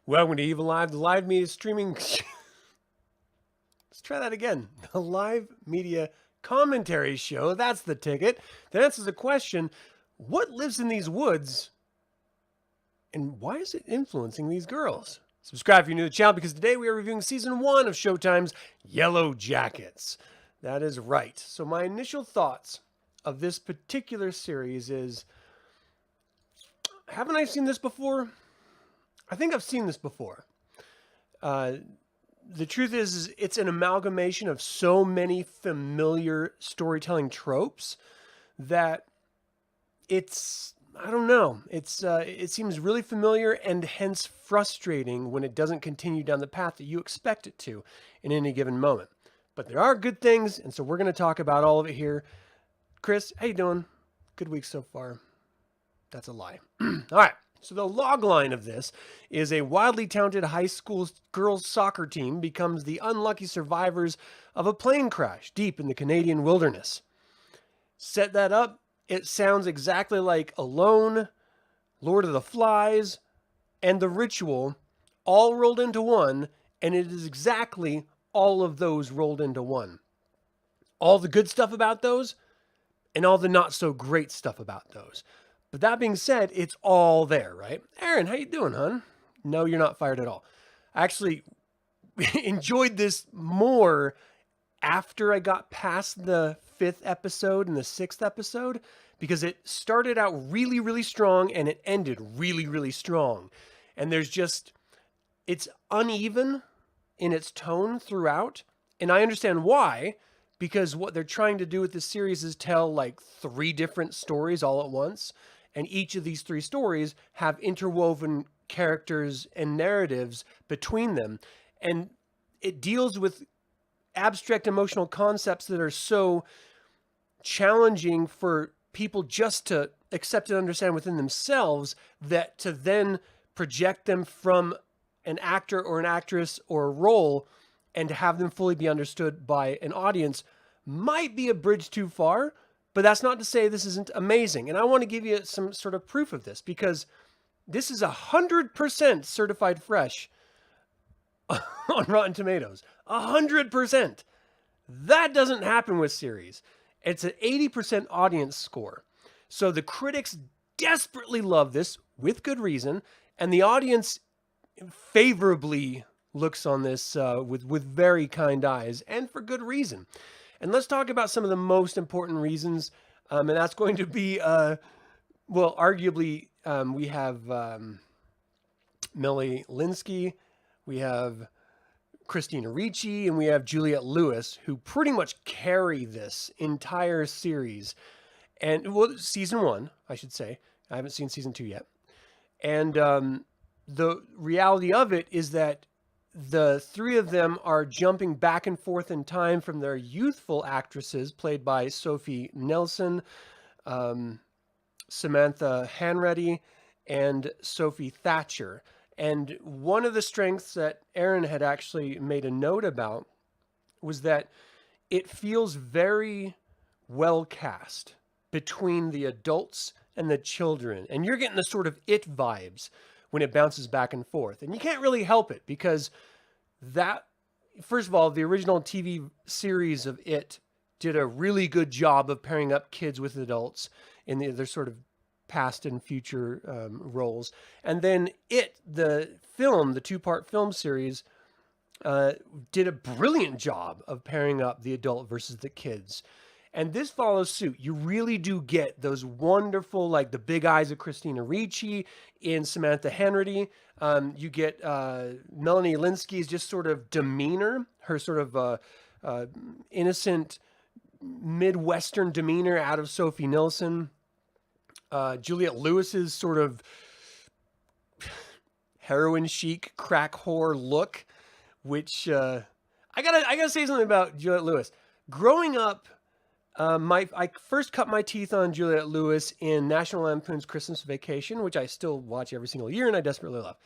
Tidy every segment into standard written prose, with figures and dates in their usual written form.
Welcome to Eviliv3, the live media streaming. Let's try that again. The live media commentary show. That's the ticket that answers the question: what lives in these woods, and why is it influencing these girls? Subscribe if you're new to the channel, because today we are reviewing season 1 of Showtime's Yellowjackets. That is right. So my initial thoughts of this particular series is, haven't I seen this before? I think I've seen this before. The truth is it's an amalgamation of so many familiar storytelling tropes that it's, I don't know, it seems really familiar and hence frustrating when it doesn't continue down the path that you expect it to in any given moment. But there are good things, and so we're going to talk about all of it here. Chris, how you doing? Good week so far. That's a lie. All right. So the log line of this is a wildly talented high school girls soccer team becomes the unlucky survivors of a plane crash deep in the Canadian wilderness. Set that up, it sounds exactly like Alone, Lord of the Flies, and The Ritual all rolled into one, and it is exactly all of those rolled into one. All the good stuff about those, and all the not so great stuff about those. But that being said, it's all there, right? Aaron, how you doing, hon? No, you're not fired at all. I actually enjoyed this more after I got past the 5th episode and the 6th episode, because it started out really, really strong and it ended really, really strong. And there's just, it's uneven in its tone throughout. And I understand why, because what they're trying to do with this series is tell like 3 different stories all at once. And each of these 3 stories have interwoven characters and narratives between them. And it deals with abstract emotional concepts that are so challenging for people just to accept and understand within themselves, that to then project them from an actor or an actress or a role and to have them fully be understood by an audience might be a bridge too far. But that's not to say this isn't amazing. And I want to give you some sort of proof of this, because this is 100% certified fresh on Rotten Tomatoes. 100%. That doesn't happen with series. It's an 80% audience score. So the critics desperately love this, with good reason. And the audience favorably looks on this with very kind eyes, and for good reason. And let's talk about some of the most important reasons. And that's going to be, well, arguably, we have Melanie Linsky, we have Christina Ricci, and we have Juliette Lewis, who pretty much carry this entire series. And, well, season 1, I should say. I haven't seen season 2 yet. And the reality of it is that the 3 of them are jumping back and forth in time from their youthful actresses, played by Sophie Nelson, Samantha Hanratty, and Sophie Thatcher. And one of the strengths that Aaron had actually made a note about was that it feels very well cast between the adults and the children. And you're getting the sort of It vibes when it bounces back and forth. And you can't really help it, because that, first of all, the original TV series of It did a really good job of pairing up kids with adults in their sort of past and future roles. And then It, the film, the 2-part film series, did a brilliant job of pairing up the adult versus the kids. And this follows suit. You really do get those wonderful, like the big eyes of Christina Ricci in Samantha Hanratty. You get Melanie Linsky's just sort of demeanor, her sort of innocent Midwestern demeanor out of Sophie Nelson. Juliette Lewis's sort of heroin chic crack whore look, which I gotta say something about Juliette Lewis. Growing up, I first cut my teeth on Juliette Lewis in National Lampoon's Christmas Vacation, which I still watch every single year and I desperately love.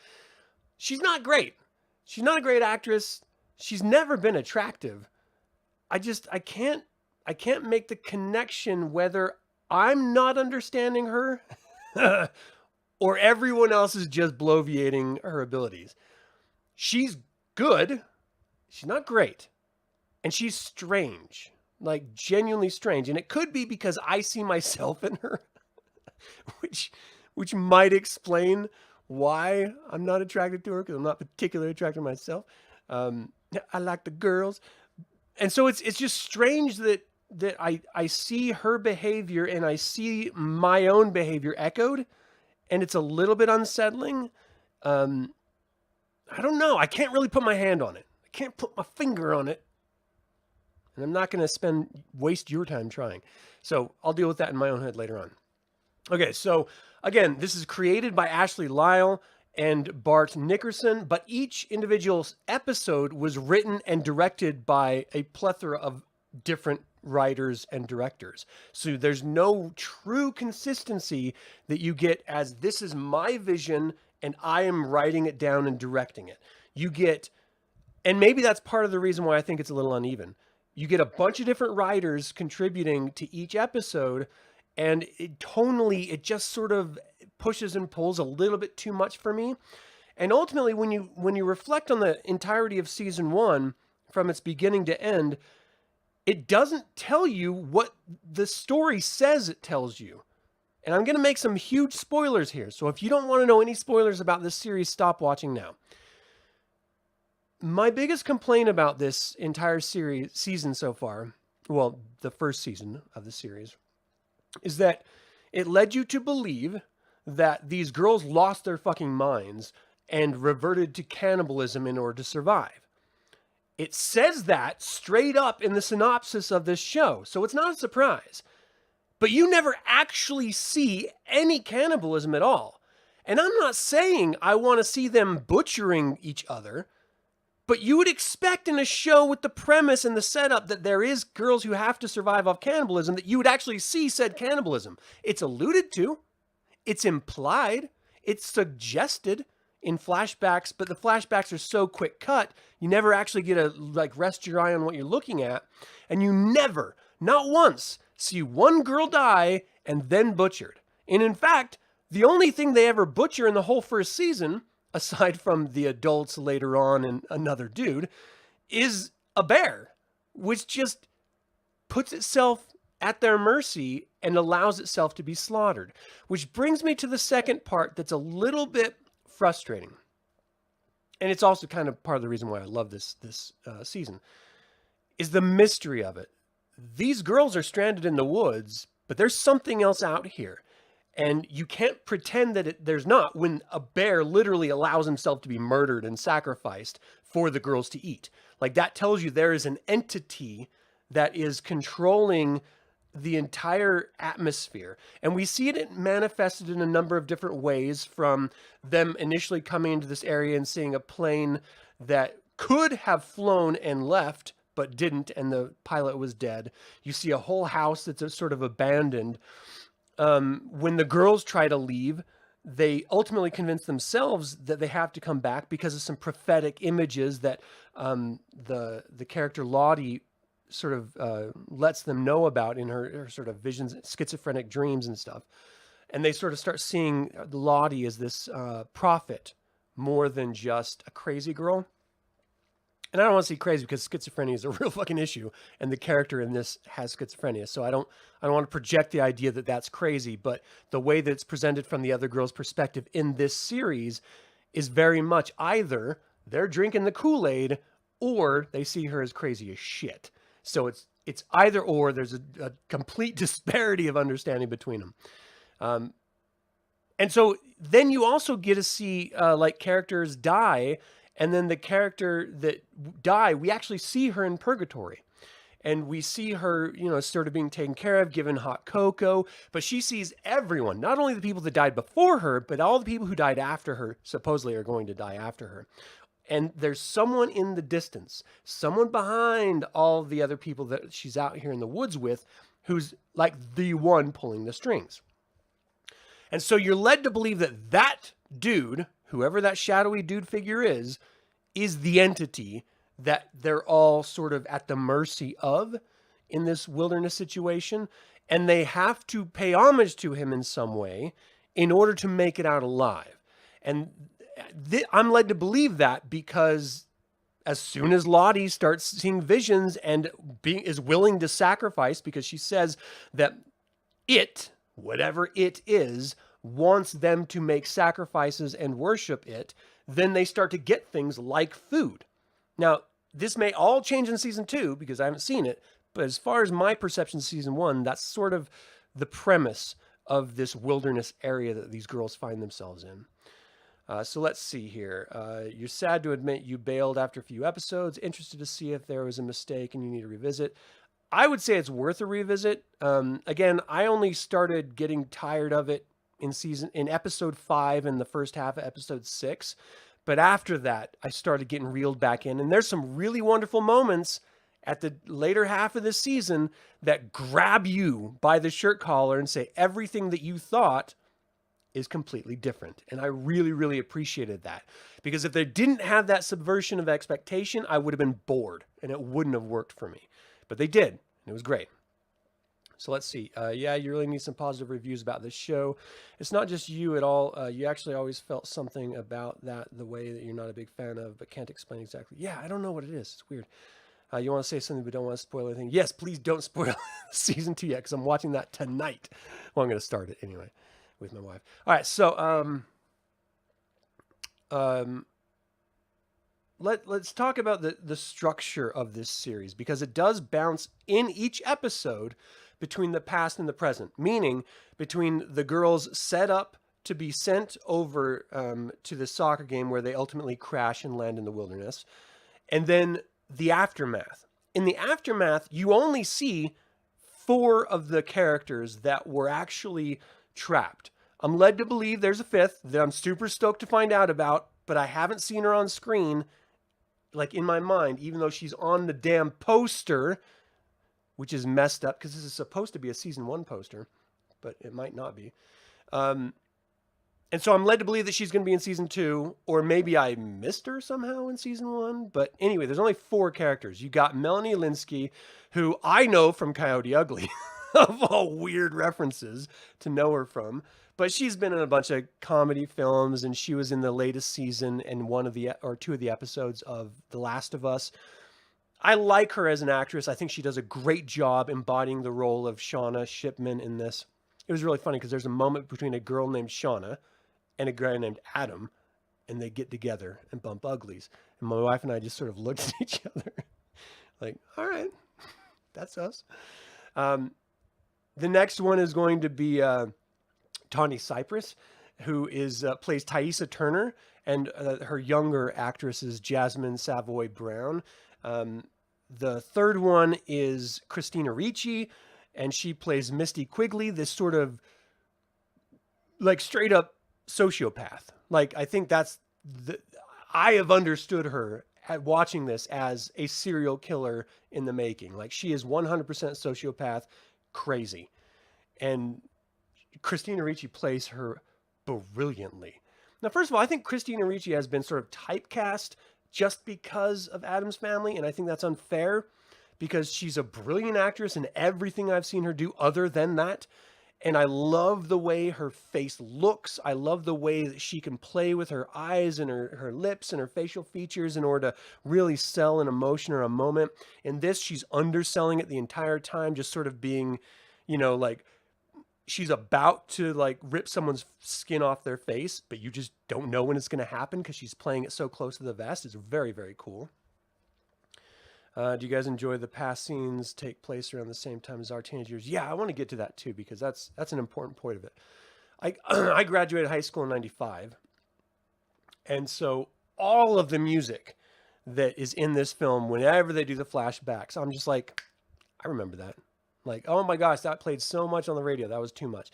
She's not great. She's not a great actress. She's never been attractive. I can't make the connection whether I'm not understanding her or everyone else is just bloviating her abilities. She's good. She's not great. And she's strange, like genuinely strange. And it could be because I see myself in her, which which might explain why I'm not attracted to her, because I'm not particularly attracted to myself. Um, I like the girls, and so it's just strange that I see her behavior and I see my own behavior echoed, and it's a little bit unsettling. Um, I don't know. I can't really put my hand on it. I can't put my finger on it, and I'm not going to waste your time trying. So I'll deal with that in my own head later on. Okay, so again, this is created by Ashley Lyle and Bart Nickerson, but each individual episode was written and directed by a plethora of different writers and directors. So there's no true consistency that you get as this is my vision and I am writing it down and directing it. You get, and maybe that's part of the reason why I think it's a little uneven. You get a bunch of different writers contributing to each episode, and tonally, it just sort of pushes and pulls a little bit too much for me. And ultimately, when you reflect on the entirety of season 1 from its beginning to end, it doesn't tell you what the story says it tells you. And I'm going to make some huge spoilers here. So if you don't want to know any spoilers about this series, stop watching now. My biggest complaint about this entire season so far, well, the first season of the series, is that it led you to believe that these girls lost their fucking minds and reverted to cannibalism in order to survive. It says that straight up in the synopsis of this show, so it's not a surprise. But you never actually see any cannibalism at all. And I'm not saying I want to see them butchering each other, but you would expect in a show with the premise and the setup that there is girls who have to survive off cannibalism that you would actually see said cannibalism. It's alluded to, it's implied, it's suggested in flashbacks, but the flashbacks are so quick cut, you never actually get to rest your eye on what you're looking at, and you never, not once, see one girl die and then butchered. And in fact, the only thing they ever butcher in the whole first season, aside from the adults later on and another dude, is a bear, which just puts itself at their mercy and allows itself to be slaughtered. Which brings me to the second part that's a little bit frustrating. And it's also kind of part of the reason why I love this season, is the mystery of it. These girls are stranded in the woods, but there's something else out here. And you can't pretend that there's not when a bear literally allows himself to be murdered and sacrificed for the girls to eat. Like, that tells you there is an entity that is controlling the entire atmosphere. And we see it manifested in a number of different ways, from them initially coming into this area and seeing a plane that could have flown and left, but didn't, and the pilot was dead. You see a whole house that's sort of abandoned. When the girls try to leave, they ultimately convince themselves that they have to come back because of some prophetic images that the character Lottie sort of lets them know about in her sort of visions, schizophrenic dreams and stuff. And they sort of start seeing Lottie as this prophet more than just a crazy girl. And I don't want to see crazy because schizophrenia is a real fucking issue, and the character in this has schizophrenia. So I don't want to project the idea that that's crazy, but the way that it's presented from the other girl's perspective in this series is very much either they're drinking the Kool-Aid or they see her as crazy as shit. So it's either or. There's a complete disparity of understanding between them. And so then you also get to see characters die. And then the character that died, we actually see her in purgatory. And we see her, sort of being taken care of, given hot cocoa. But she sees everyone, not only the people that died before her, but all the people who died after her, supposedly are going to die after her. And there's someone in the distance, someone behind all the other people that she's out here in the woods with, who's like the one pulling the strings. And so you're led to believe that that dude, whoever that shadowy dude figure is the entity that they're all sort of at the mercy of in this wilderness situation. And they have to pay homage to him in some way in order to make it out alive. And I'm led to believe that because as soon as Lottie starts seeing visions and is willing to sacrifice, because she says that it, whatever it is, wants them to make sacrifices and worship it, then they start to get things like food. Now, this may all change in season 2 because I haven't seen it, but as far as my perception of season 1, that's sort of the premise of this wilderness area that these girls find themselves in. So let's see here. You're sad to admit you bailed after a few episodes, interested to see if there was a mistake and you need to revisit. I would say it's worth a revisit. Again, I only started getting tired of it in episode 5 and the first half of episode 6. But after that, I started getting reeled back in. And there's some really wonderful moments at the later half of this season that grab you by the shirt collar and say everything that you thought is completely different. And I really, really appreciated that. Because if they didn't have that subversion of expectation, I would have been bored and it wouldn't have worked for me. But they did, and it was great. So let's see. Yeah, you really need some positive reviews about this show. It's not just you at all. You actually always felt something about that, the way that you're not a big fan of, but can't explain exactly. Yeah, I don't know what it is. It's weird. You want to say something but don't want to spoil anything? Yes, please don't spoil season 2 yet, because I'm watching that tonight. Well, I'm going to start it anyway with my wife. All right, so let's talk about the structure of this series, because it does bounce in each episode between the past and the present, meaning between the girls set up to be sent over to the soccer game where they ultimately crash and land in the wilderness, and then the aftermath. In the aftermath, you only see 4 of the characters that were actually trapped. I'm led to believe there's a 5th that I'm super stoked to find out about, but I haven't seen her on screen, like in my mind, even though she's on the damn poster, which is messed up because this is supposed to be a season 1 poster, but it might not be. And so I'm led to believe that she's going to be in season 2, or maybe I missed her somehow in season 1. But anyway, there's only 4 characters. You got Melanie Linsky, who I know from Coyote Ugly, of all weird references to know her from. But she's been in a bunch of comedy films, and she was in the latest season in 2 of the episodes of The Last of Us. I like her as an actress. I think she does a great job embodying the role of Shauna Shipman in this. It was really funny because there's a moment between a girl named Shauna and a guy named Adam, and they get together and bump uglies. And my wife and I just sort of looked at each other like, all right, that's us. The next one is going to be Tawny Cypress, who plays Thaisa Turner, and her younger actress is Jasmine Savoy Brown. The third one is Christina Ricci, and she plays Misty Quigley, this sort of like straight up sociopath. Like, I think I have understood her at watching this as a serial killer in the making. Like, she is 100% sociopath, crazy. And Christina Ricci plays her brilliantly. Now, first of all, I think Christina Ricci has been sort of typecast just because of Addams Family, and I think that's unfair because she's a brilliant actress in everything I've seen her do other than that. And I love the way her face looks. I love the way that she can play with her eyes and her lips and her facial features in order to really sell an emotion or a moment. In this, she's underselling it the entire time, just sort of being, like she's about to like rip someone's skin off their face, but you just don't know when it's going to happen because she's playing it so close to the vest. It's very, very cool. Do you guys enjoy the past scenes take place around the same time as our teenage years? Yeah, I want to get to that too, because that's an important point of it. I graduated high school in 95. And so all of the music that is in this film, whenever they do the flashbacks, I'm just like, I remember that. Like, oh my gosh, that played so much on the radio. That was too much.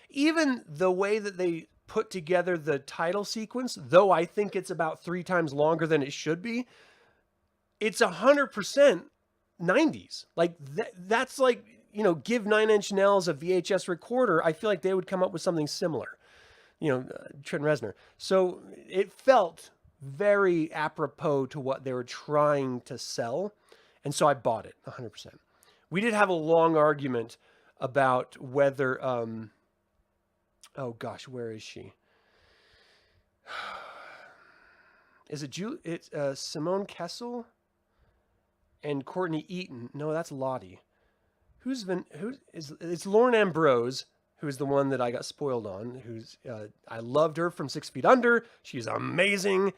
Even the way that they put together the title sequence, though I think it's about 3 times longer than it should be, it's 100% 90s. Like that's like, give Nine Inch Nails a VHS recorder. I feel like they would come up with something similar, Trent Reznor. So it felt very apropos to what they were trying to sell. And so I bought it 100%. We did have a long argument about whether Oh gosh, where is she? Is it It's Simone Kessel and Courtney Eaton. No, that's Lottie. It's Lauren Ambrose, who's the one that I got spoiled on. I loved her from 6 Feet Under. She's amazing.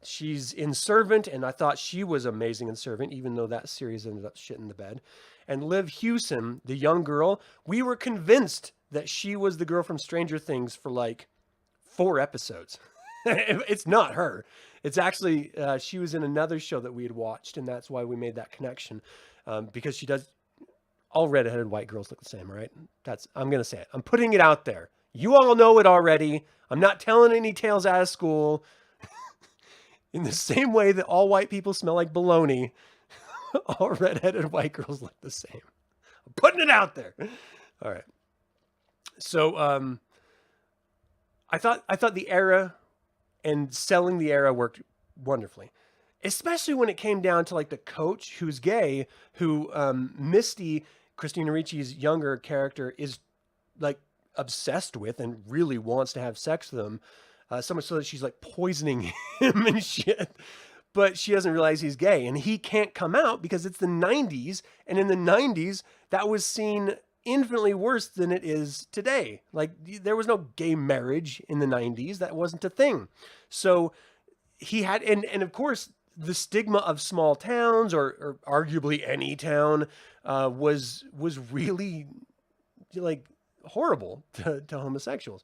She's in Servant, and I thought she was amazing in Servant, even though that series ended up shitting the bed. And Liv Hewson, the young girl, we were convinced that she was the girl from Stranger Things for like 4 episodes. It's not her. It's actually, she was in another show that we had watched, and that's why we made that connection. Because she does, all redheaded white girls look the same, right? I'm going to say it. I'm putting it out there. You all know it already. I'm not telling any tales out of school. In the same way that all white people smell like baloney, all redheaded white girls look the same. I'm putting it out there. All right. So, I thought the era and selling the era worked wonderfully, especially when it came down to like the coach who's gay, who Misty, Christina Ricci's younger character, is like obsessed with and really wants to have sex with him. So much so that she's like poisoning him and shit. But she doesn't realize he's gay, and he can't come out because it's the 90s. And in the 90s, that was seen infinitely worse than it is today. Like, there was no gay marriage in the 90s. That wasn't a thing. So he had, and of course, the stigma of small towns, or arguably any town, was really like horrible to homosexuals.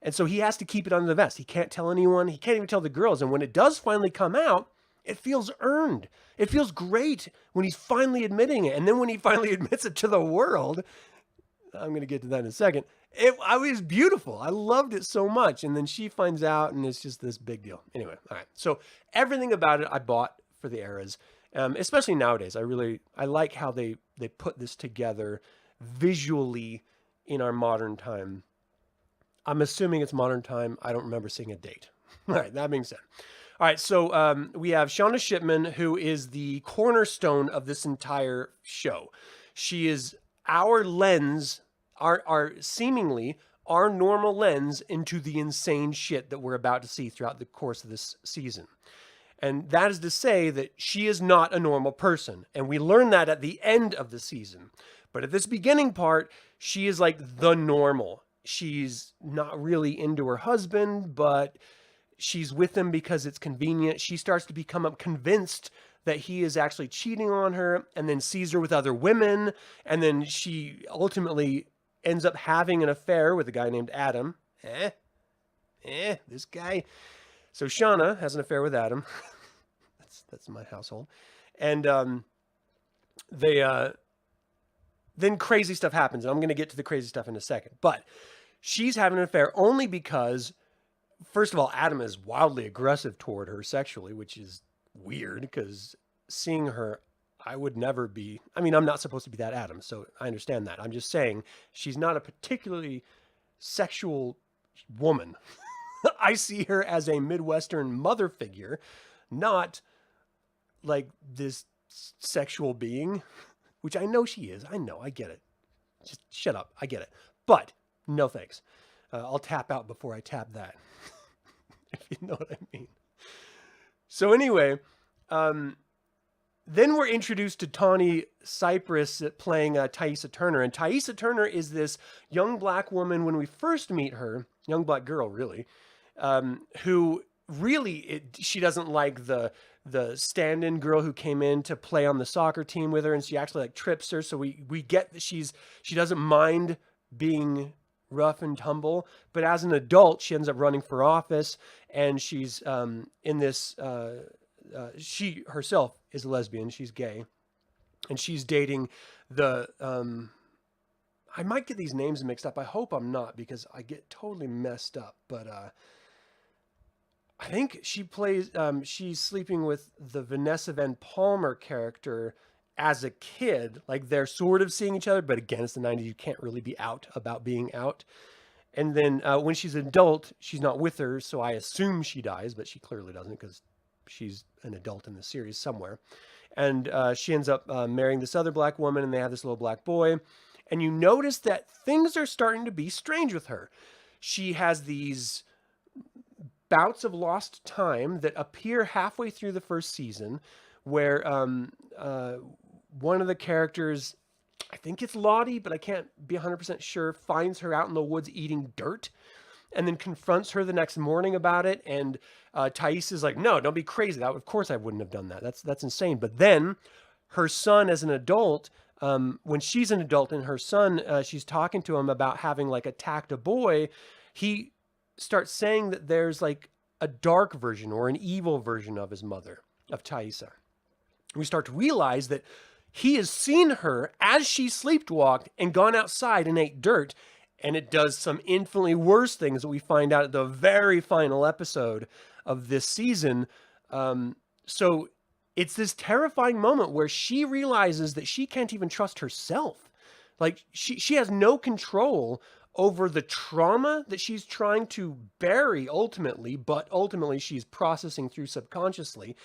And so he has to keep it under the vest. He can't tell anyone. He can't even tell the girls. And when it does finally come out, it feels earned. It feels great when he's finally admitting it. And then when he finally admits it to the world, I'm going to get to that in a second. It was beautiful. I loved it so much. And then she finds out, and it's just this big deal. Anyway, all right. So everything about it I bought for the eras, especially nowadays. I like how they put this together visually in our modern time. I'm assuming it's modern time. I don't remember seeing a date. All right, that being said. All right, so we have Shauna Shipman, who is the cornerstone of this entire show. She is our lens, our seemingly our normal lens into the insane shit that we're about to see throughout the course of this season. And that is to say that she is not a normal person. And we learn that at the end of the season. But at this beginning part, she is like the normal. She's not really into her husband, but she's with him because it's convenient. She starts to become convinced that he is actually cheating on her, and then sees her with other women. And then she ultimately ends up having an affair with a guy named Adam. This guy. So Shauna has an affair with Adam. That's my household. And then crazy stuff happens. And I'm going to get to the crazy stuff in a second. But she's having an affair only because, first of all, Adam is wildly aggressive toward her sexually, which is weird because seeing her, I would never be. I mean, I'm not supposed to be that Adam, so I understand that. I'm just saying she's not a particularly sexual woman. I see her as a Midwestern mother figure, not like this sexual being, which I know she is. I know, I get it. Just shut up. I get it. But no thanks. I'll tap out before I tap that, if you know what I mean. So anyway, then we're introduced to Tawny Cypress playing Thaisa Turner. And Thaisa Turner is this young black woman when we first meet her, young black girl really, who really, she doesn't like the stand-in girl who came in to play on the soccer team with her, and she actually like trips her. So we get that she doesn't mind being rough and tumble, but as an adult, she ends up running for office, and she's in this. She herself is a lesbian. She's gay, and she's dating the. I might get these names mixed up. I hope I'm not, because I get totally messed up. But I think she plays. She's sleeping with the Vanessa Van Palmer character as a kid. Like, they're sort of seeing each other, but again, it's the 90s. You can't really be out about being out. And then when she's an adult, she's not with her, so I assume she dies, but she clearly doesn't because she's an adult in the series somewhere. And she ends up marrying this other black woman, and they have this little black boy. And you notice that things are starting to be strange with her. She has these bouts of lost time that appear halfway through the first season, where one of the characters, I think it's Lottie, but I can't be 100% sure, finds her out in the woods eating dirt and then confronts her the next morning about it. And Thais is like, no, don't be crazy. Of course I wouldn't have done that. That's insane. But then her son, as an adult, when she's an adult and her son, she's talking to him about having like attacked a boy, he starts saying that there's like a dark version or an evil version of his mother, of Thaisa. We start to realize that he has seen her as she sleepwalked and gone outside and ate dirt. And it does some infinitely worse things that we find out at the very final episode of this season. So it's this terrifying moment where she realizes that she can't even trust herself. Like she has no control over the trauma that she's trying to bury ultimately, but ultimately she's processing through subconsciously.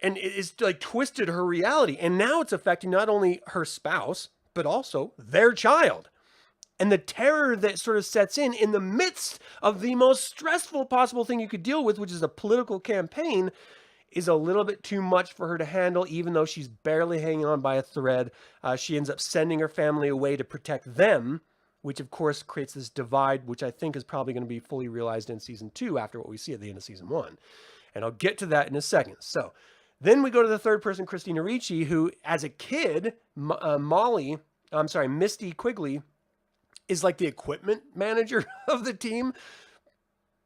And it's like twisted her reality. And now it's affecting not only her spouse, but also their child. And the terror that sort of sets in the midst of the most stressful possible thing you could deal with, which is a political campaign, is a little bit too much for her to handle, even though she's barely hanging on by a thread. She ends up sending her family away to protect them, which of course creates this divide, which I think is probably going to be fully realized in season 2 after what we see at the end of season 1. And I'll get to that in a second. So then we go to the third person, Christina Ricci, who as a kid, Misty Quigley, is like the equipment manager of the team,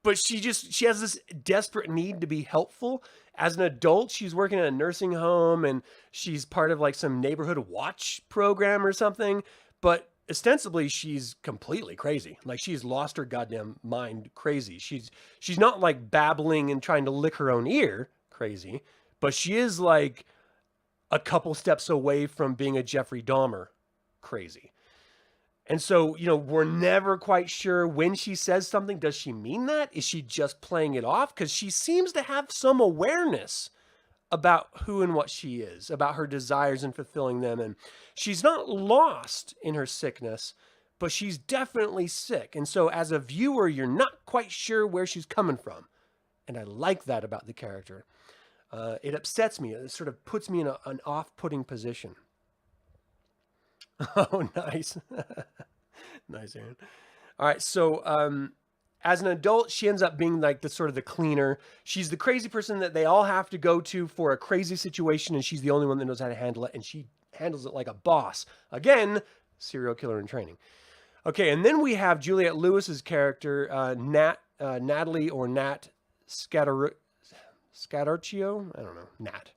but she has this desperate need to be helpful. As an adult, she's working at a nursing home and she's part of like some neighborhood watch program or something, but ostensibly she's completely crazy. Like she's lost her goddamn mind crazy. She's not like babbling and trying to lick her own ear crazy, but she is like a couple steps away from being a Jeffrey Dahmer crazy. And so, we're never quite sure when she says something. Does she mean that? Is she just playing it off? Because she seems to have some awareness about who and what she is, about her desires and fulfilling them. And she's not lost in her sickness, but she's definitely sick. And so as a viewer, you're not quite sure where she's coming from. And I like that about the character. It upsets me. It sort of puts me in an off-putting position. Oh, nice. Nice, Aaron. All right. So, as an adult, she ends up being like the cleaner. She's the crazy person that they all have to go to for a crazy situation. And she's the only one that knows how to handle it. And she handles it like a boss. Again, serial killer in training. Okay. And then we have Juliette Lewis's character, Natalie or Nat Scadarcio. I don't know. Nat.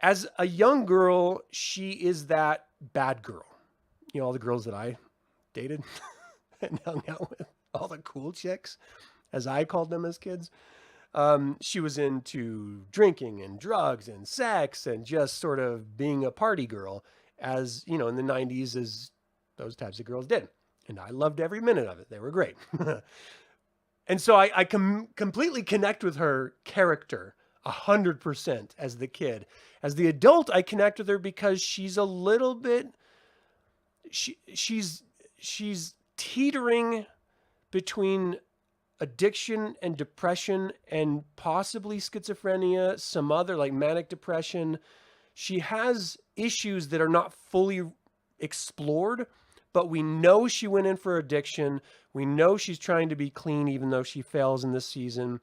As a young girl, she is that bad girl. All the girls that I dated and hung out with, all the cool chicks, as I called them as kids. She was into drinking and drugs and sex and just sort of being a party girl, as, in the 90s, as those types of girls did. And I loved every minute of it. They were great. And so I completely connect with her character 100% as the kid. As the adult, I connect with her because she's a little bit, she's teetering between addiction and depression and possibly schizophrenia, some other like manic depression. She has issues that are not fully explored, but we know she went in for addiction. We know she's trying to be clean, even though she fails in this season.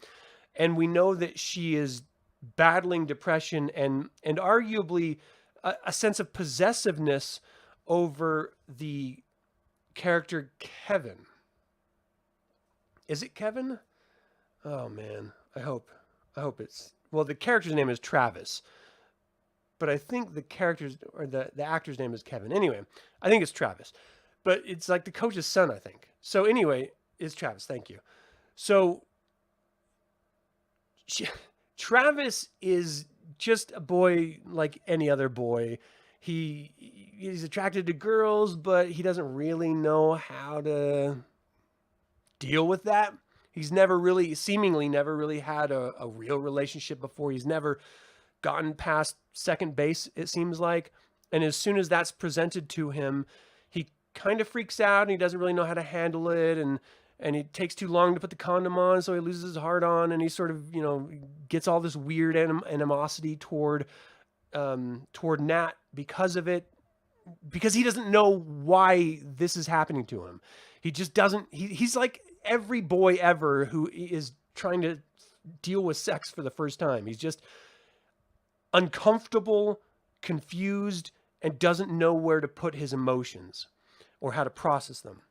And we know that she is battling depression and arguably a sense of possessiveness over the character Kevin. Is it Kevin? Oh man, I hope it's, well, the character's name is Travis, but I think the character's or the actor's name is Kevin. Anyway, I think it's Travis, but it's like the coach's son, I think. So anyway, it's Travis. Thank you. So Travis is just a boy like any other boy. He's attracted to girls, but he doesn't really know how to deal with that. He's seemingly never really had a real relationship before. He's never gotten past second base, it seems like. And as soon as that's presented to him, kind of freaks out and he doesn't really know how to handle it, and it takes too long to put the condom on, so he loses his heart on, and he sort of, gets all this weird animosity toward Nat because of it, because he doesn't know why this is happening to him. He just doesn't, he's like every boy ever who is trying to deal with sex for the first time. He's just uncomfortable, confused, and doesn't know where to put his emotions or how to process them.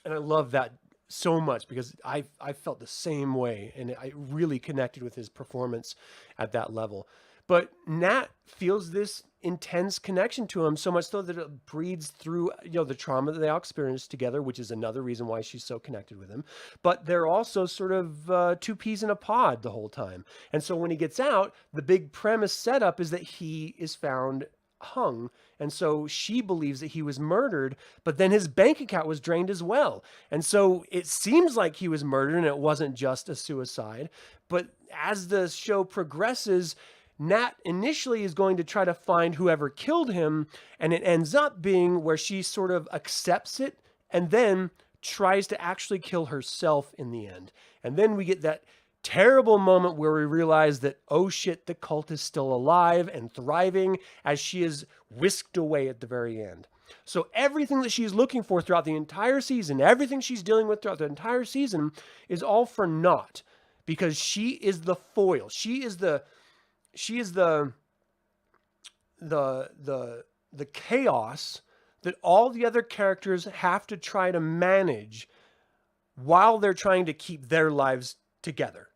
And I love that so much because I felt the same way, and I really connected with his performance at that level. But Nat feels this intense connection to him, so much so that it breeds through, the trauma that they all experienced together, which is another reason why she's so connected with him. But they're also sort of two peas in a pod the whole time. And so when he gets out, the big premise setup is that he is found hung, and so she believes that he was murdered, but then his bank account was drained as well, and so it seems like he was murdered and it wasn't just a suicide. But as the show progresses, Nat initially is going to try to find whoever killed him, and it ends up being where she sort of accepts it and then tries to actually kill herself in the end. And then we get that terrible moment where we realize that, oh shit, the cult is still alive and thriving, as she is whisked away at the very end. So everything that she's looking for throughout the entire season, everything she's dealing with throughout the entire season, is all for naught, because she is the foil. She is the chaos that all the other characters have to try to manage while they're trying to keep their lives together.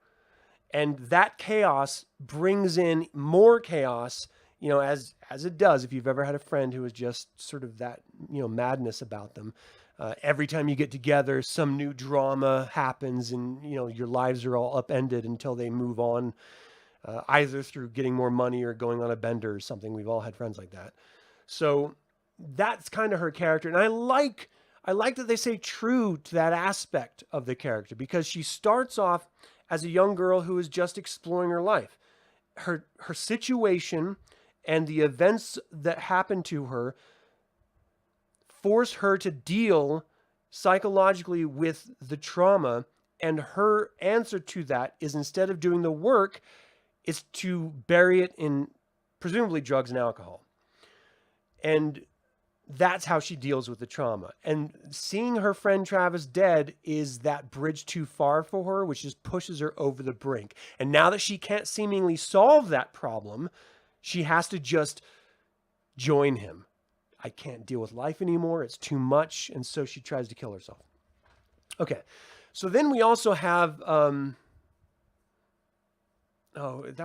And that chaos brings in more chaos, as it does if you've ever had a friend who is just sort of that, madness about them. Every time you get together, some new drama happens, and, your lives are all upended until they move on, either through getting more money or going on a bender or something. We've all had friends like that. So that's kind of her character. And I like that they stay true to that aspect of the character, because she starts off as a young girl who is just exploring her life. Her situation and the events that happen to her force her to deal psychologically with the trauma, and her answer to that is, instead of doing the work, is to bury it in presumably drugs and alcohol. And that's how she deals with the trauma. And seeing her friend Travis dead is that bridge too far for her, which just pushes her over the brink. And now that she can't seemingly solve that problem, she has to just join him. I can't deal with life anymore. It's too much. And so she tries to kill herself. Okay. So then we also have, that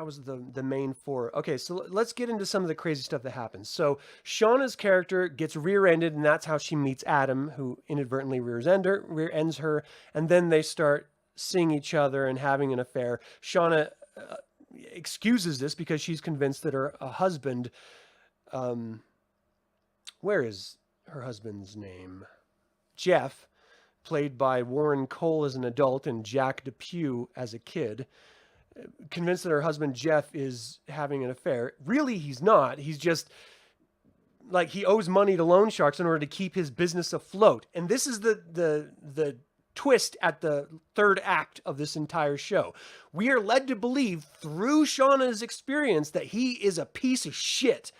was the main four. Okay, so let's get into some of the crazy stuff that happens. So Shauna's character gets rear-ended, and that's how she meets Adam, who inadvertently rear-ends her, and then they start seeing each other and having an affair. Shauna excuses this because she's convinced that her husband, where is her husband's name? Jeff, played by Warren Cole as an adult and Jack DePew as a kid, convinced that her husband Jeff is having an affair. Really, he's not. He's just like, he owes money to loan sharks in order to keep his business afloat. And this is the twist at the third act of this entire show. We are led to believe through Shauna's experience that he is a piece of shit.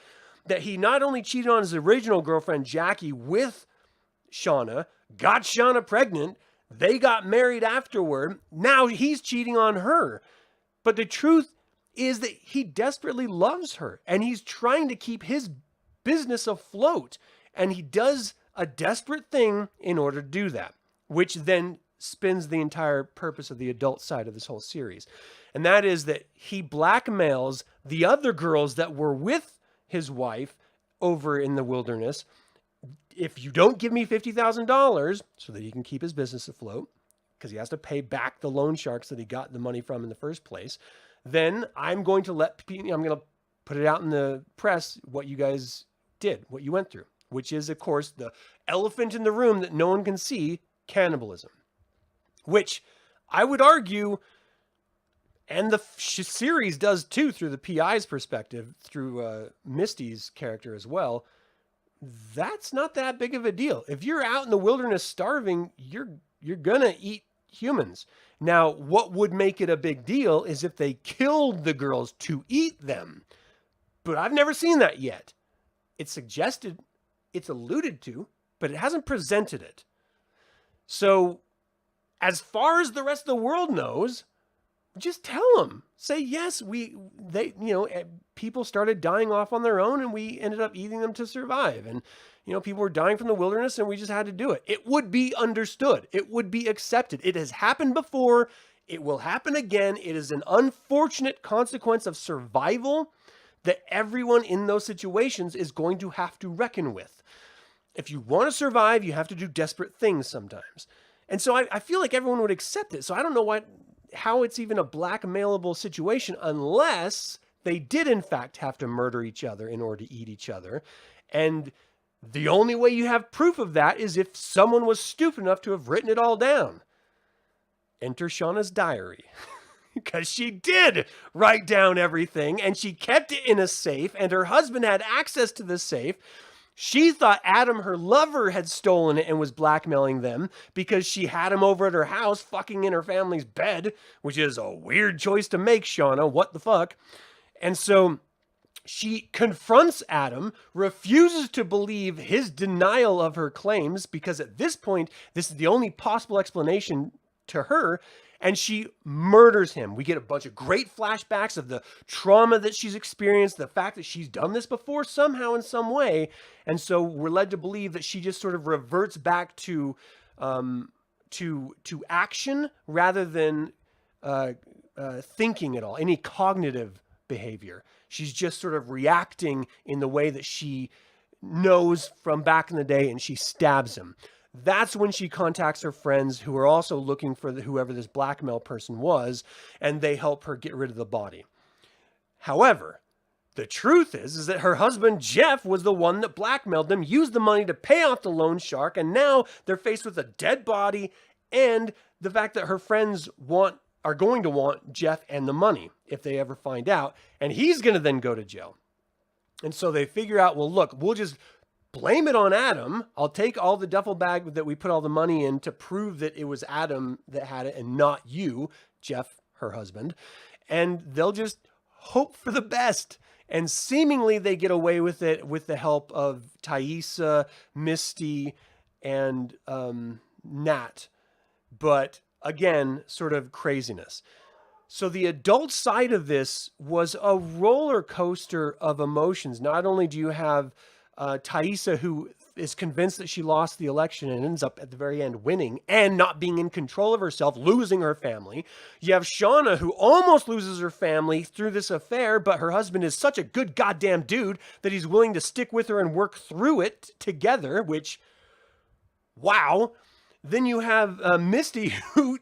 That he not only cheated on his original girlfriend Jackie with Shauna, got Shauna pregnant, they got married afterward, now he's cheating on her. But the truth is that he desperately loves her, and he's trying to keep his business afloat. And he does a desperate thing in order to do that, which then spins the entire purpose of the adult side of this whole series. And that is that he blackmails the other girls that were with his wife over in the wilderness. If you don't give me $50,000 so that he can keep his business afloat, because he has to pay back the loan sharks that he got the money from in the first place, then I'm going to put it out in the press what you guys did, what you went through, which is, of course, the elephant in the room that no one can see, cannibalism. Which I would argue, and the series does too, through the PI's perspective, through Misty's character as well, that's not that big of a deal. If you're out in the wilderness starving, you're gonna eat humans. Now, what would make it a big deal is if they killed the girls to eat them. But I've never seen that yet. It's suggested, it's alluded to, but it hasn't presented it. So, as far as the rest of the world knows, just tell them. Say, yes, people started dying off on their own and we ended up eating them to survive. And, people were dying from the wilderness and we just had to do it. It would be understood. It would be accepted. It has happened before. It will happen again. It is an unfortunate consequence of survival that everyone in those situations is going to have to reckon with. If you want to survive, you have to do desperate things sometimes. And so I feel like everyone would accept it. So I don't know how it's even a blackmailable situation unless they did in fact have to murder each other in order to eat each other. And the only way you have proof of that is if someone was stupid enough to have written it all down. Enter Shauna's diary. Because she did write down everything and she kept it in a safe and her husband had access to the safe. She thought Adam, her lover, had stolen it and was blackmailing them because she had him over at her house fucking in her family's bed, which is a weird choice to make, Shauna. What the fuck? And so she confronts Adam, refuses to believe his denial of her claims because at this point, this is the only possible explanation to her. And she murders him. We get a bunch of great flashbacks of the trauma that she's experienced, the fact that she's done this before somehow in some way. And so we're led to believe that she just sort of reverts back to action rather than thinking at all, any cognitive behavior. She's just sort of reacting in the way that she knows from back in the day, and she stabs him. That's when she contacts her friends who are also looking for whoever this blackmail person was, and they help her get rid of the body. However, the truth is that her husband, Jeff, was the one that blackmailed them, used the money to pay off the loan shark, and now they're faced with a dead body and the fact that her friends are going to want Jeff and the money if they ever find out, and he's going to then go to jail. And so they figure out, well, look, we'll just blame it on Adam. I'll take all the duffel bag that we put all the money in to prove that it was Adam that had it and not you, Jeff, her husband. And they'll just hope for the best. And seemingly they get away with it with the help of Thaisa, Misty, and Nat. But again, sort of craziness. So the adult side of this was a roller coaster of emotions. Not only do you have Thaisa, who is convinced that she lost the election and ends up at the very end winning and not being in control of herself, losing her family. You have Shauna, who almost loses her family through this affair, but her husband is such a good goddamn dude that he's willing to stick with her and work through it together, which, wow. Then you have Misty, who,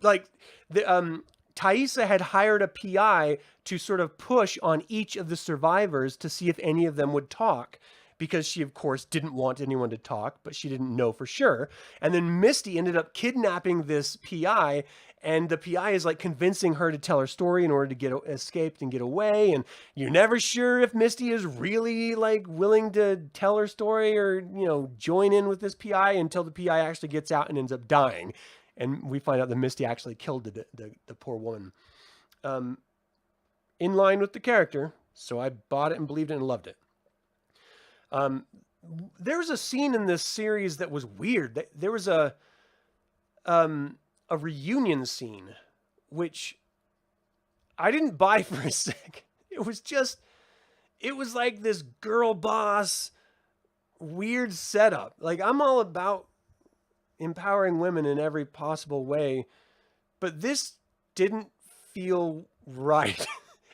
Thaisa had hired a PI to sort of push on each of the survivors to see if any of them would talk, because she, of course, didn't want anyone to talk, but she didn't know for sure. And then Misty ended up kidnapping this PI, and the PI is convincing her to tell her story in order to get escaped and get away. And you're never sure if Misty is really willing to tell her story or, join in with this PI until the PI actually gets out and ends up dying. And we find out that Misty actually killed the poor woman. In line with the character, so I bought it and believed it and loved it. There was a scene in this series that was weird. There was a reunion scene, which I didn't buy for a sec. It was like this girl boss weird setup. I'm all about empowering women in every possible way, but this didn't feel right.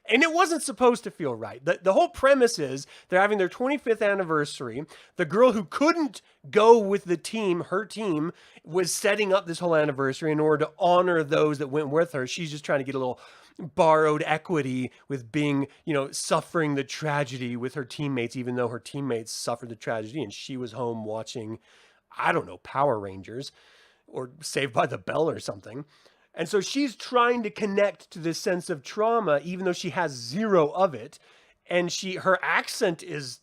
And it wasn't supposed to feel right. The whole premise is they're having their 25th anniversary. The girl who couldn't go with the team, her team, was setting up this whole anniversary in order to honor those that went with her. She's just trying to get a little borrowed equity with being, suffering the tragedy with her teammates, even though her teammates suffered the tragedy and she was home watching, I don't know, Power Rangers or Saved by the Bell or something. And so she's trying to connect to this sense of trauma, even though she has zero of it. And her accent is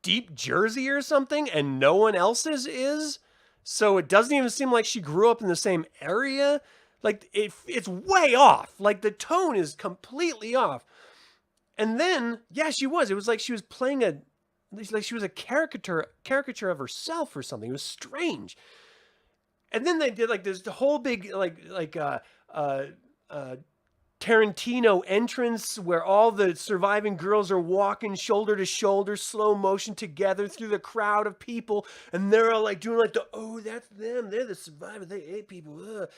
deep Jersey or something, and no one else's is. So it doesn't even seem like she grew up in the same area. Like it's way off. Like the tone is completely off. And then, yeah, she was. It was like she was playing like she was a caricature of herself or something. It was strange. And then they did like this whole big Tarantino entrance where all the surviving girls are walking shoulder to shoulder, slow motion together through the crowd of people, and they're all like doing like that's them, they're the survivors, they ate people. Ugh.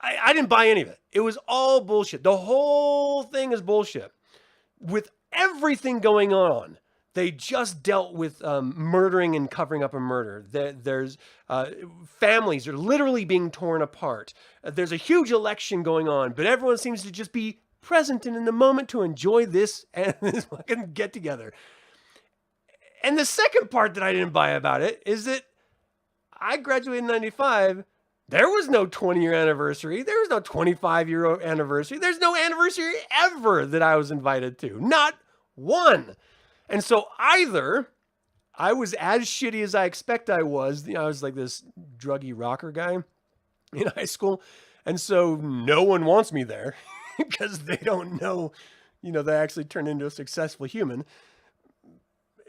I didn't buy any of it. It was all bullshit. The whole thing is bullshit. With everything going on, they just dealt with murdering and covering up a murder. There's families are literally being torn apart. There's a huge election going on, but everyone seems to just be present and in the moment to enjoy this and this fucking get together. And the second part that I didn't buy about it is that I graduated in 95. There was no 20-year anniversary. There was no 25-year anniversary. There's no anniversary ever that I was invited to. Not one. And so either I was as shitty as I expect I was. I was like this druggy rocker guy in high school. And so no one wants me there because they don't know, they actually turned into a successful human,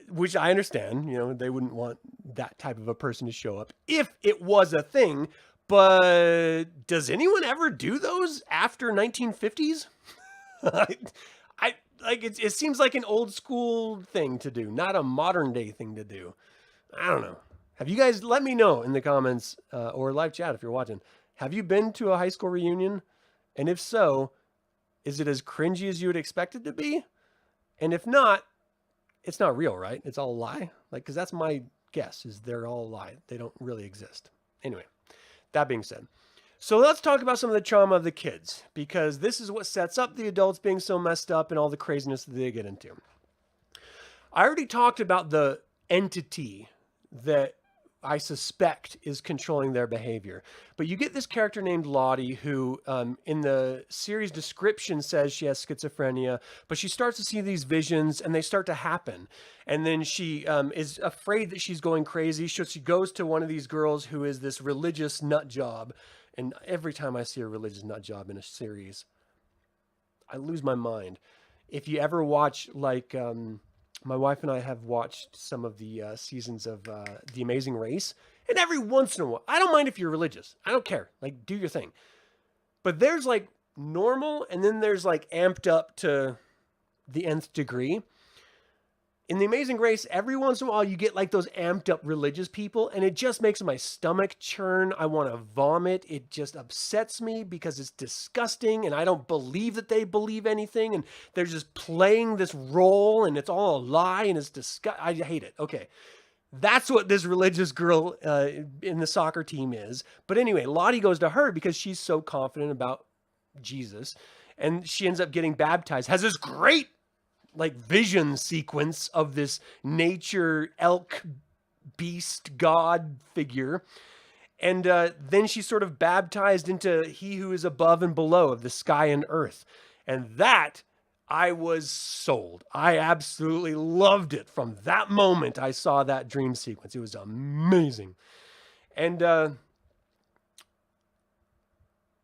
which I understand. They wouldn't want that type of a person to show up if it was a thing. But does anyone ever do those after 1950s? It seems like an old school thing to do, not a modern day thing to do. I don't know. Have you guys, let me know in the comments or live chat if you're watching. Have you been to a high school reunion? And if so, is it as cringy as you would expect it to be? And if not, it's not real, right? It's all a lie. Because that's my guess, is they're all a lie. They don't really exist. Anyway. That being said, so let's talk about some of the trauma of the kids, because this is what sets up the adults being so messed up and all the craziness that they get into. I already talked about the entity that I suspect is controlling their behavior, but you get this character named Lottie who in the series description says she has schizophrenia, but she starts to see these visions and they start to happen. And then she is afraid that she's going crazy. So she goes to one of these girls who is this religious nut job. And every time I see a religious nut job in a series, I lose my mind. If you ever watch like... my wife and I have watched some of the seasons of The Amazing Race. And every once in a while, I don't mind if you're religious. I don't care. Like, do your thing. But there's like normal, and then there's like amped up to the nth degree. In The Amazing Race, every once in a while, you get like those amped up religious people, and it just makes my stomach churn. I want to vomit. It just upsets me because it's disgusting, and I don't believe that they believe anything, and they're just playing this role, and it's all a lie, and it's disgusting. I hate it. Okay. That's what this religious girl in the soccer team is. But anyway, Lottie goes to her because she's so confident about Jesus, and she ends up getting baptized, has this great like vision sequence of this nature elk beast god figure. And then she's sort of baptized into he who is above and below, of the sky and earth. And that, I was sold. I absolutely loved it. From that moment I saw that dream sequence. It was amazing. And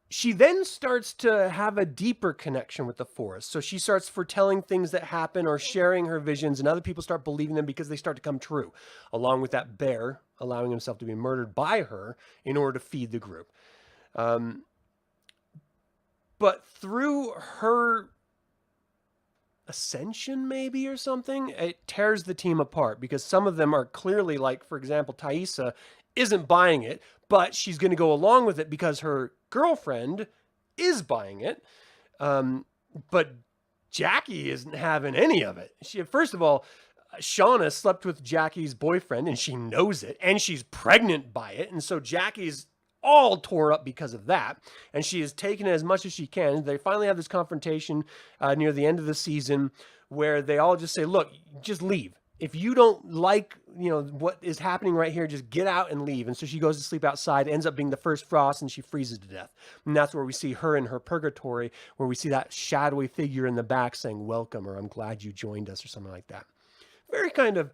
she then starts to have a deeper connection with the forest. So she starts foretelling things that happen or sharing her visions, and other people start believing them because they start to come true, along with that bear allowing himself to be murdered by her in order to feed the group. But through her ascension, maybe, or something, it tears the team apart, because some of them are clearly, like, for example, Thaisa isn't buying it, but she's going to go along with it because her girlfriend is buying it. But Jackie isn't having any of it. First of all, Shauna slept with Jackie's boyfriend and she knows it, and she's pregnant by it. And so Jackie's all tore up because of that. And she is taking it as much as she can. They finally have this confrontation near the end of the season where they all just say, look, just leave. If you don't like, what is happening right here, just get out and leave. And so she goes to sleep outside, ends up being the first frost, and she freezes to death. And that's where we see her in her purgatory, where we see that shadowy figure in the back saying, welcome, or I'm glad you joined us, or something like that. Very kind of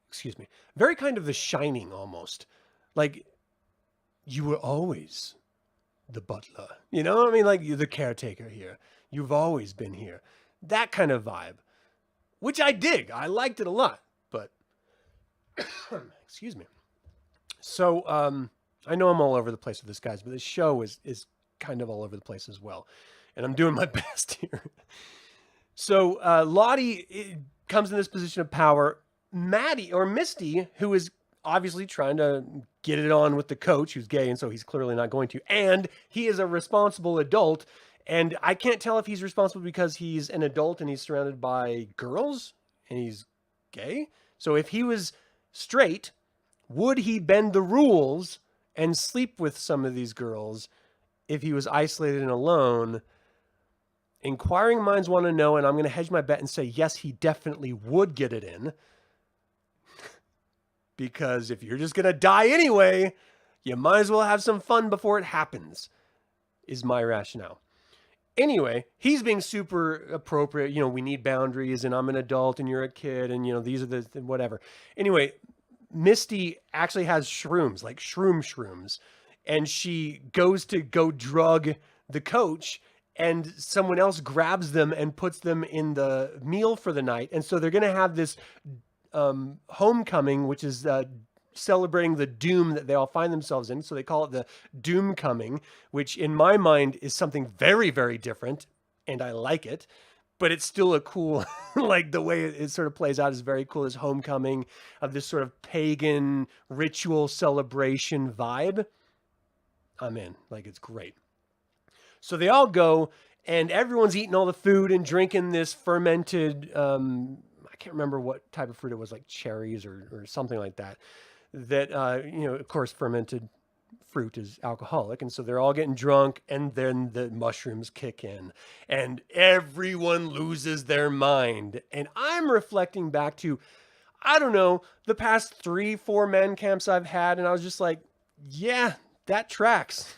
excuse me, very kind of The Shining almost. Like, you were always the butler. You know, I mean, like, you're the caretaker here. You've always been here. That kind of vibe, which I dig. I liked it a lot. But, excuse me. So, I know I'm all over the place with this, guys, but this show is kind of all over the place as well. And I'm doing my best here. So, Lottie comes in this position of power. Maddie, or Misty, who is obviously trying to get it on with the coach, who's gay, and so he's clearly not going to. And he is a responsible adult. And I can't tell if he's responsible because he's an adult and he's surrounded by girls and he's gay. So if he was straight, would he bend the rules and sleep with some of these girls if he was isolated and alone? Inquiring minds want to know, and I'm going to hedge my bet and say, yes, he definitely would get it in. Because if you're just going to die anyway, you might as well have some fun before it happens, is my rationale. Anyway, he's being super appropriate. You know, we need boundaries, and I'm an adult, and you're a kid, and, you know, these are the whatever. Anyway, Misty actually has shrooms, like shrooms, and she goes to go drug the coach, and someone else grabs them and puts them in the meal for the night. And so they're going to have this homecoming, which is celebrating the doom that they all find themselves in. So they call it the Doom Coming, which in my mind is something very, very different. And I like it, but it's still a cool, like the way it sort of plays out is very cool. This homecoming of this sort of pagan ritual celebration vibe. I'm in, like, it's great. So they all go, and everyone's eating all the food and drinking this fermented, I can't remember what type of fruit it was, like cherries or something like that. That, you know, of course, fermented fruit is alcoholic. And so they're all getting drunk, and then the mushrooms kick in, and everyone loses their mind. And I'm reflecting back to, I don't know, the past 3-4 man camps I've had, and I was just like, yeah, that tracks.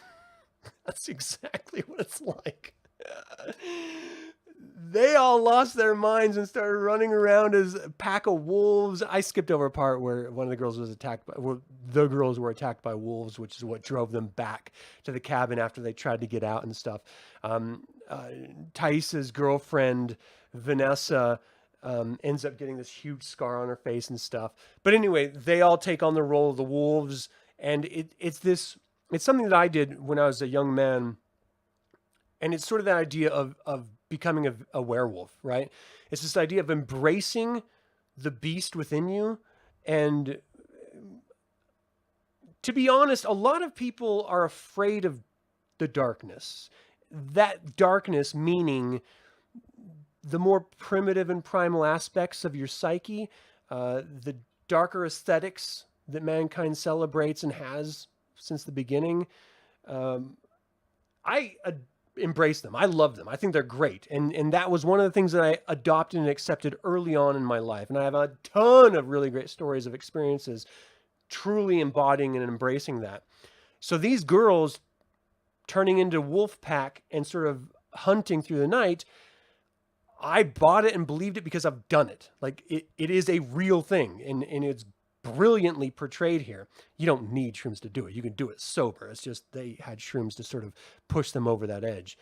That's exactly what it's like. They all lost their minds and started running around as a pack of wolves. I skipped over a part where one of the girls was attacked by, well, the girls were attacked by wolves, which is what drove them back to the cabin after they tried to get out and stuff. Thaisa's girlfriend, Vanessa, ends up getting this huge scar on her face and stuff. But anyway, they all take on the role of the wolves. And it's something that I did when I was a young man. And it's sort of that idea of becoming a werewolf, right? It's this idea of embracing the beast within you. And to be honest, a lot of people are afraid of the darkness. That darkness meaning the more primitive and primal aspects of your psyche, the darker aesthetics that mankind celebrates and has since the beginning. I embrace them. I love them. I think they're great. And that was one of the things that I adopted and accepted early on in my life. And I have a ton of really great stories of experiences truly embodying and embracing that. So these girls turning into wolf pack and sort of hunting through the night, I bought it and believed it because I've done it. Like it is a real thing, and it's brilliantly portrayed here. You don't need shrooms to do it. You can do it sober. It's just they had shrooms to sort of push them over that edge.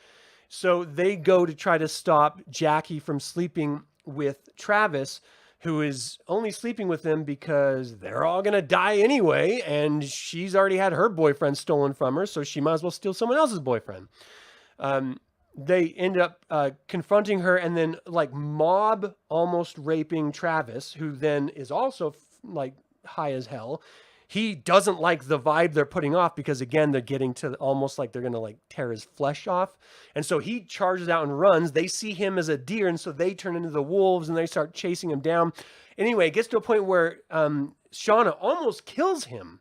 So they go to try to stop Jackie from sleeping with Travis, who is only sleeping with them because they're all going to die anyway, and she's already had her boyfriend stolen from her, so she might as well steal someone else's boyfriend. They end up confronting her and then like mob almost raping Travis, who then is also like high as hell. He doesn't like the vibe they're putting off because, again, they're getting to almost like they're going to like tear his flesh off. And so he charges out and runs. They see him as a deer, and so they turn into the wolves and they start chasing him down. Anyway, it gets to a point where Shauna almost kills him,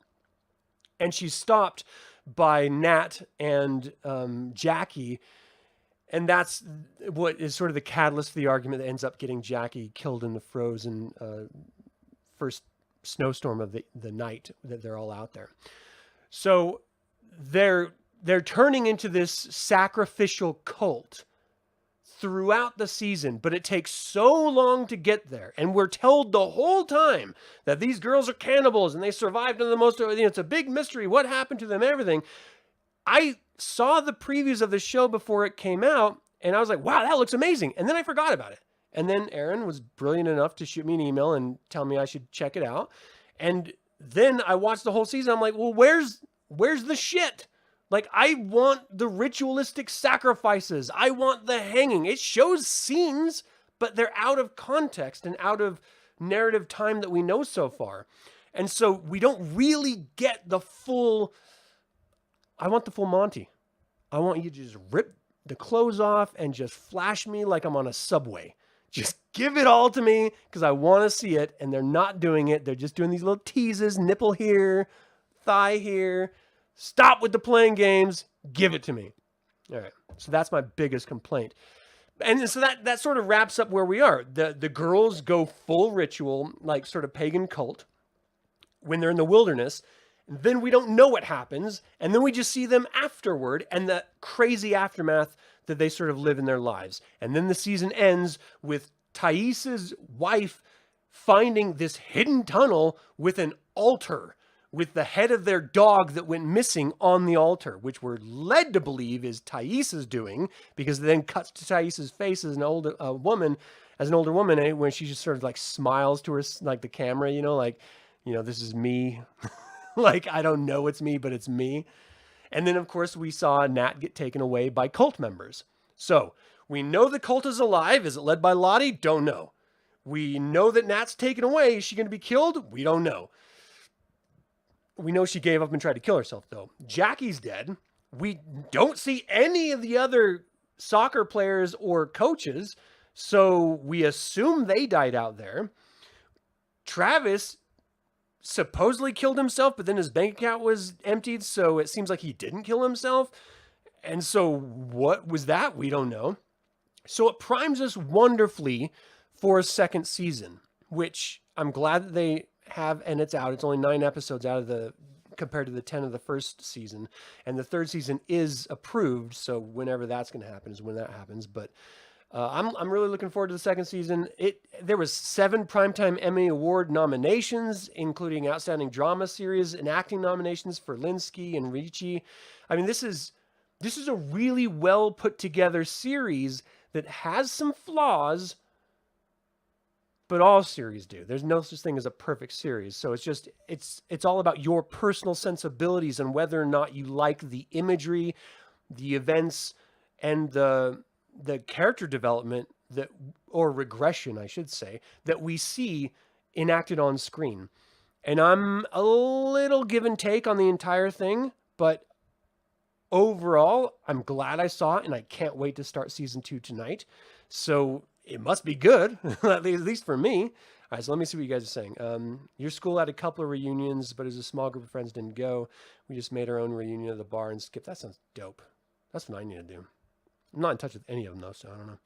and she's stopped by Nat and Jackie. And that's what is sort of the catalyst for the argument that ends up getting Jackie killed in the frozen first snowstorm of the night that they're all out there. So they're turning into this sacrificial cult throughout the season, but it takes so long to get there. And we're told the whole time that these girls are cannibals and they survived in the most, it's a big mystery. What happened to them? Everything. I saw the previews of the show before it came out and I was like, wow, that looks amazing. And then I forgot about it. And then Aaron was brilliant enough to shoot me an email and tell me I should check it out. And then I watched the whole season. I'm like, well, where's the shit? Like, I want the ritualistic sacrifices. I want the hanging. It shows scenes, but they're out of context and out of narrative time that we know so far. And so we don't really get the full, I want the full Monty. I want you to just rip the clothes off and just flash me like I'm on a subway. Just give it all to me because I want to see it. And they're not doing it. They're just doing these little teases, nipple here, thigh here. Stop with the playing games. Give it to me. All right. So that's my biggest complaint. And so that sort of wraps up where we are. The girls go full ritual, like sort of pagan cult when they're in the wilderness. Then we don't know what happens. And then we just see them afterward and the crazy aftermath that they sort of live in their lives. And then the season ends with Thais's wife finding this hidden tunnel with an altar with the head of their dog that went missing on the altar, which we're led to believe is Thais's doing, because it then cuts to Thais's face as an older woman, and when she just sort of like smiles to her, like the camera, this is me. Like, I don't know it's me, but it's me. And then, of course, we saw Nat get taken away by cult members. So we know the cult is alive. Is it led by Lottie? Don't know. We know that Nat's taken away. Is she going to be killed? We don't know. We know she gave up and tried to kill herself, though. Jackie's dead. We don't see any of the other soccer players or coaches, so we assume they died out there. Travis supposedly killed himself, but then his bank account was emptied, so it seems like he didn't kill himself. And so what was that? We don't know. So it primes us wonderfully for a second season, which I'm glad that they have, and it's out. It's only 9 episodes compared to the 10 of the first season. And the third season is approved, so whenever that's going to happen is when that happens. But I'm really looking forward to the second season. There was 7 Primetime Emmy Award nominations, including Outstanding Drama Series and acting nominations for Linsky and Ricci. I mean, this is a really well put together series that has some flaws, but all series do. There's no such thing as a perfect series. So it's all about your personal sensibilities and whether or not you like the imagery, the events, and the character development or regression, I should say, that we see enacted on screen. And I'm a little give and take on the entire thing, but overall, I'm glad I saw it, and I can't wait to start season 2 tonight. So it must be good, at least for me. All right, so let me see what you guys are saying. Your school had a couple of reunions, but as a small group of friends didn't go. We just made our own reunion at the bar and skipped. That sounds dope. That's what I need to do. I'm not in touch with any of them, though, so I don't know.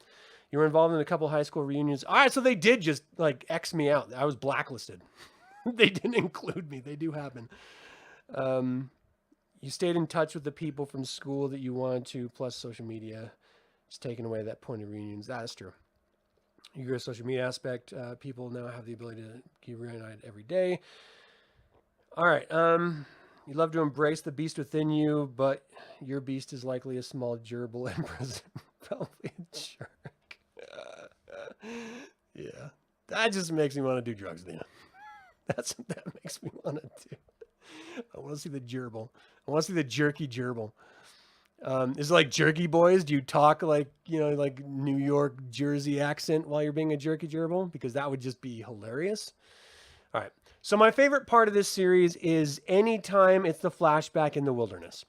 You were involved in a couple high school reunions. All right, so they did just, like, X me out. I was blacklisted. They didn't include me. They do happen. You stayed in touch with the people from school that you wanted to, plus social media. It's taken away that point of reunions. That is true. Your social media aspect, people now have the ability to keep reunited every day. All right. You love to embrace the beast within you, but your beast is likely a small gerbil in prison. Probably a shark. Yeah. That just makes me want to do drugs, Dina. That's what that makes me want to do. I want to see the gerbil. I want to see the jerky gerbil. Is it like Jerky Boys? Do you talk like New York, Jersey accent while you're being a jerky gerbil? Because that would just be hilarious. All right. So my favorite part of this series is anytime it's the flashback in the wilderness.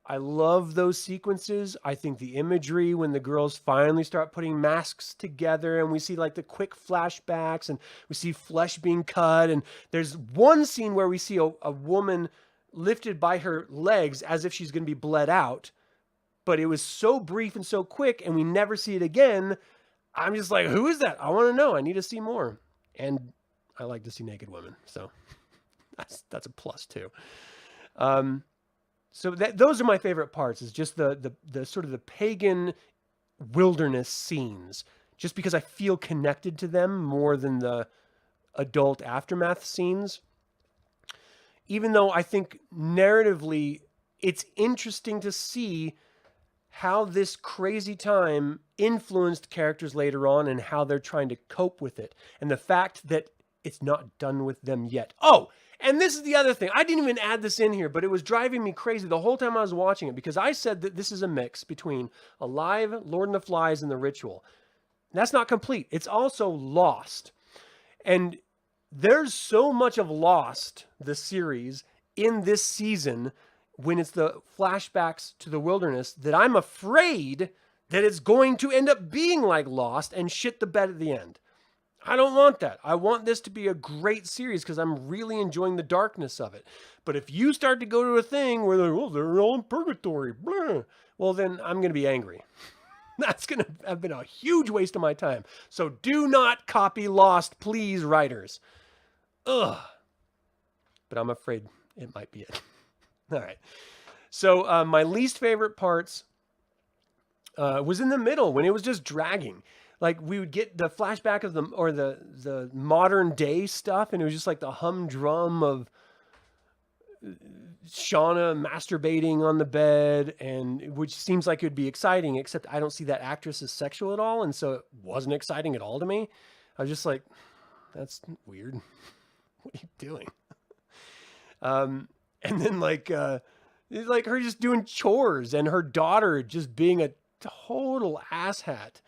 I love those sequences. I think the imagery when the girls finally start putting masks together and we see like the quick flashbacks and we see flesh being cut. And there's one scene where we see a woman lifted by her legs as if she's going to be bled out. But it was so brief and so quick and we never see it again. I'm just like, who is that? I want to know. I need to see more. And I like to see naked women. So that's a plus too. So those are my favorite parts, is just the sort of the pagan wilderness scenes, just because I feel connected to them more than the adult aftermath scenes. Even though I think narratively it's interesting to see how this crazy time influenced characters later on and how they're trying to cope with it. And the fact that it's not done with them yet. Oh, and this is the other thing. I didn't even add this in here, but it was driving me crazy the whole time I was watching it, because I said that this is a mix between Alive, Lord and the Flies, and The Ritual. That's not complete. It's also Lost. And there's so much of Lost, the series, in this season when it's the flashbacks to the wilderness, that I'm afraid that it's going to end up being like Lost and shit the bed at the end. I don't want that. I want this to be a great series because I'm really enjoying the darkness of it. But if you start to go to a thing where they're all in purgatory, blah, well, then I'm going to be angry. That's going to have been a huge waste of my time. So do not copy Lost, please, writers. Ugh. But I'm afraid it might be it. All right. So my least favorite parts was in the middle when it was just dragging. Like we would get the flashback of the modern day stuff, and it was just like the humdrum of Shauna masturbating on the bed, and which seems like it would be exciting, except I don't see that actress as sexual at all, and so it wasn't exciting at all to me. I was just like, that's weird. What are you doing? And then like her just doing chores and her daughter just being a total asshat.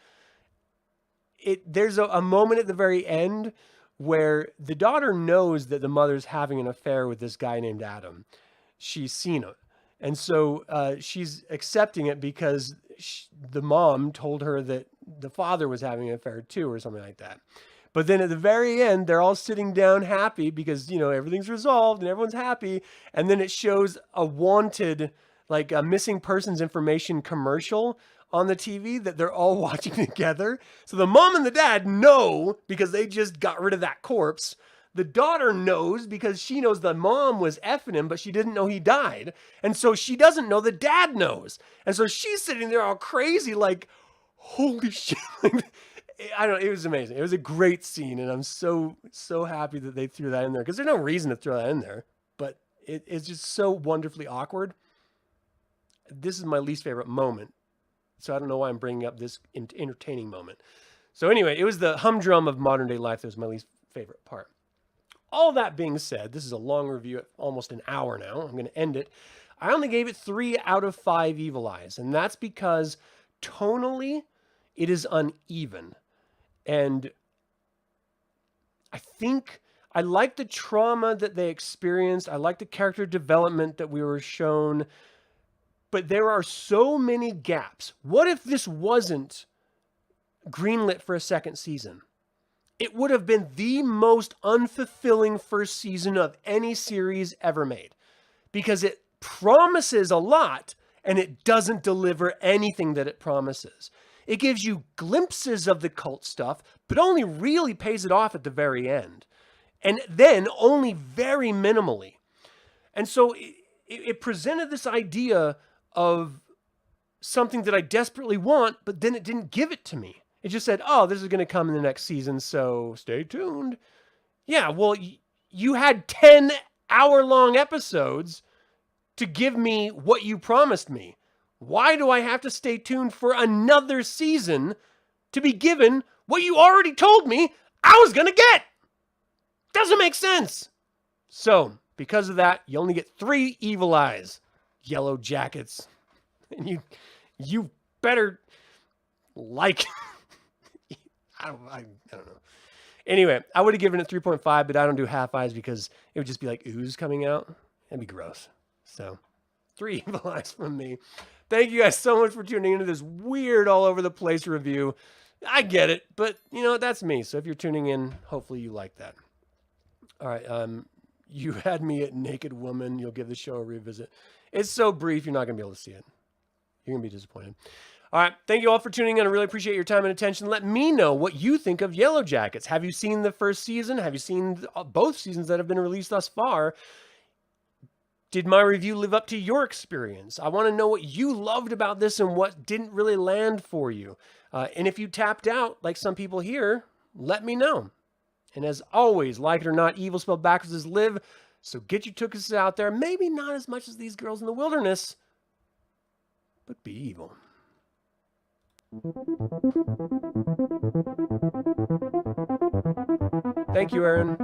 There's a moment at the very end where the daughter knows that the mother's having an affair with this guy named Adam. She's seen him. And so she's accepting it because the mom told her that the father was having an affair too, or something like that. But then at the very end, they're all sitting down happy because, everything's resolved and everyone's happy. And then it shows a wanted, like a missing persons information commercial on the TV that they're all watching together. So the mom and the dad know because they just got rid of that corpse. The daughter knows because she knows the mom was effing him, but she didn't know he died. And so she doesn't know the dad knows. And so she's sitting there all crazy like, holy shit. I don't know. It was amazing. It was a great scene. And I'm so happy that they threw that in there because there's no reason to throw that in there, but it's just so wonderfully awkward. This is my least favorite moment. So I don't know why I'm bringing up this entertaining moment. So anyway, it was the humdrum of modern day life that was my least favorite part. All that being said, this is a long review at almost an hour now. I'm going to end it. I only gave it 3 out of 5 evil eyes. And that's because tonally it is uneven. And I think I like the trauma that they experienced. I like the character development that we were shown. But there are so many gaps. What if this wasn't greenlit for a second season? It would have been the most unfulfilling first season of any series ever made. Because it promises a lot, and it doesn't deliver anything that it promises. It gives you glimpses of the cult stuff, but only really pays it off at the very end. And then only very minimally. And so it presented this idea of something that I desperately want, but then it didn't give it to me. It just said, oh, this is going to come in the next season, so stay tuned. Yeah, well, you had 10 hour-long episodes to give me what you promised me. Why do I have to stay tuned for another season to be given what you already told me I was going to get? Doesn't make sense. So, because of that, you only get 3 evil eyes. Yellowjackets. And you better like I don't know. Anyway, I would have given it 3.5, but I don't do half eyes because it would just be like ooze coming out. That'd be gross. So 3 evil eyes from me. Thank you guys so much for tuning into this weird all over the place review. I get it, but that's me. So if you're tuning in, hopefully you like that. All right. You had me at Naked Woman. You'll give the show a revisit. It's so brief, you're not going to be able to see it. You're going to be disappointed. All right. Thank you all for tuning in. I really appreciate your time and attention. Let me know what you think of Yellowjackets. Have you seen the first season? Have you seen both seasons that have been released thus far? Did my review live up to your experience? I want to know what you loved about this and what didn't really land for you. And if you tapped out, like some people here, let me know. And as always, like it or not, evil spelled backwards is live. So get your tookuses out there. Maybe not as much as these girls in the wilderness, but be evil. Thank you, Aaron.